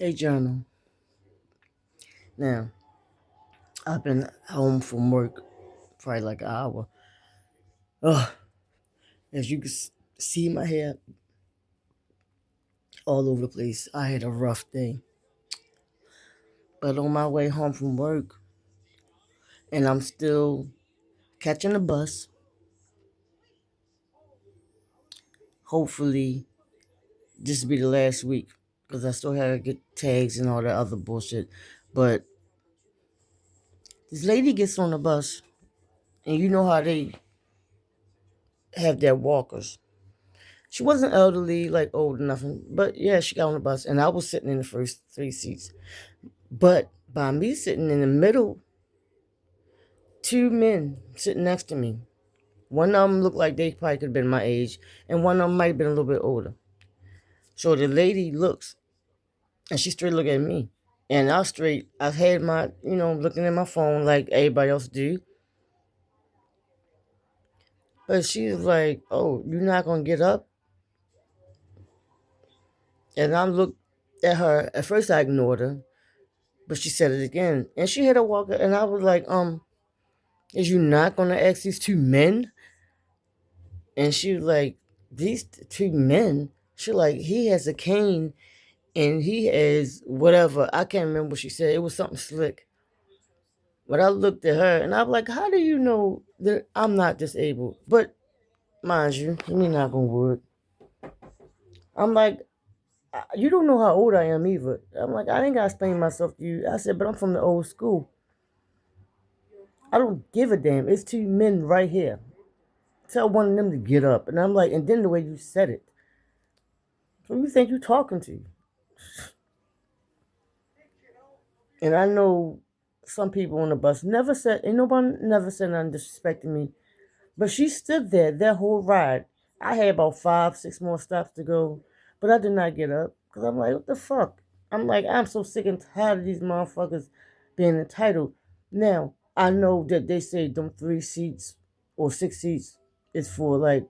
Hey, Journal. Now, I've been home from work probably like an hour. Ugh, as you can see my hair all over the place. I had a rough day. But on my way home from work, and I'm still catching the bus, hopefully this will be the last week because I still have to get tags and all that other bullshit. But this lady gets on the bus, and you know how they have their walkers. She wasn't elderly, like old or nothing, but yeah, she got on the bus, and I was sitting in the first three seats. But by me sitting in the middle, two men sitting next to me. One of them looked like they probably could have been my age, and one of them might have been a little bit older. So the lady looks, and she straight look at me. And I had my, looking at my phone like everybody else do. But she was like, "Oh, you're not going to get up?" And I looked at her. At first I ignored her, but she said it again. And she had a walker, and I was like, is you not going to ask these two men? And she was like, these two men? She like, he has a cane and he has whatever. I can't remember what she said. It was something slick. But I looked at her and I was like, how do you know that I'm not disabled? But mind you, let me knock on wood. I'm like, you don't know how old I am either. I'm like, I ain't got to explain myself to you. I said, but I'm from the old school. I don't give a damn. It's two men right here. Tell one of them to get up. And I'm like, and then the way you said it. Who you think you talking to? And I know some people on the bus ain't nobody never said nothing disrespecting me. But she stood there that whole ride. I had about 5, 6 more stops to go, but I did not get up because I'm like, what the fuck? I'm like, I'm so sick and tired of these motherfuckers being entitled. Now, I know that they say them 3 seats or 6 seats is for like,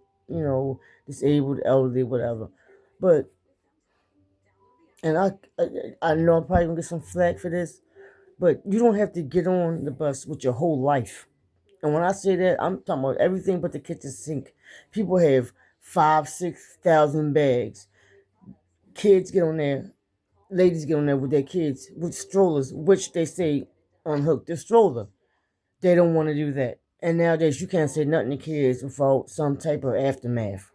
disabled, elderly, whatever. But, and I know I'm probably gonna get some flack for this, but you don't have to get on the bus with your whole life. And when I say that, I'm talking about everything but the kitchen sink. People have 5, 6 thousand bags. Kids get on there, ladies get on there with their kids with strollers, which they say unhook the stroller. They don't want to do that. And nowadays, you can't say nothing to kids without some type of aftermath.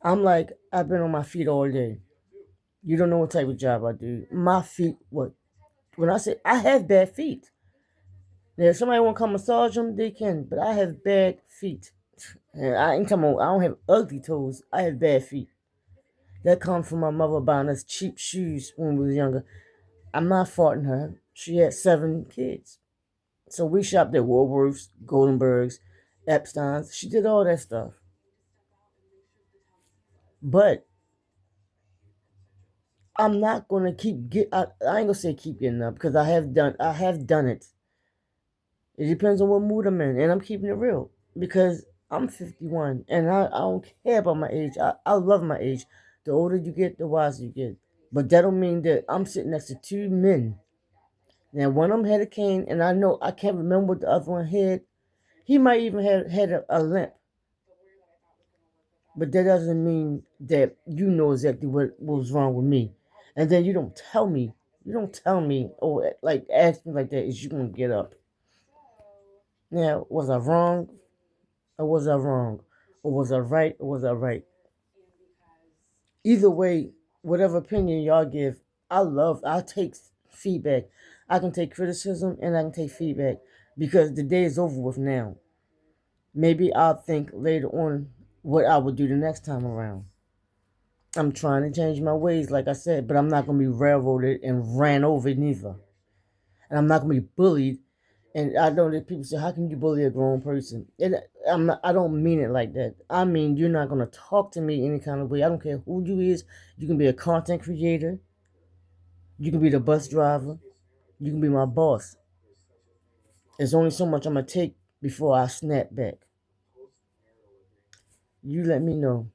I'm like, I've been on my feet all day. You don't know what type of job I do. My feet, what? When I say I have bad feet. Now, if somebody want to come massage them, they can. But I have bad feet. And I ain't talking about, I don't have ugly toes. I have bad feet. That comes from my mother buying us cheap shoes when we was younger. I'm not faulting her. She had 7 kids. So we shopped at Woolworths, Goldenbergs, Epstein's. She did all that stuff. But I'm not gonna I ain't gonna say keep getting up because I have done it. It depends on what mood I'm in, and I'm keeping it real because I'm 51 and I don't care about my age. I love my age. The older you get, the wiser you get. But that don't mean that I'm sitting next to two men. Now, one of them had a cane, and I know I can't remember what the other one had. He might even have had a limp, but that doesn't mean that you know exactly what was wrong with me. And then you don't tell me, or like ask me like that, is you gonna get up? Now, was I wrong? Or was I wrong? Or was I right? Or was I right? Either way, whatever opinion y'all give, I take feedback. I can take criticism and I can take feedback because the day is over with now. Maybe I'll think later on what I would do the next time around. I'm trying to change my ways, like I said, but I'm not going to be railroaded and ran over neither. And I'm not going to be bullied. And I know that people say, "How can you bully a grown person?" And I don't mean it like that. I mean you're not gonna talk to me any kind of way. I don't care who you is. You can be a content creator. You can be the bus driver. You can be my boss. There's only so much I'm gonna take before I snap back. You let me know.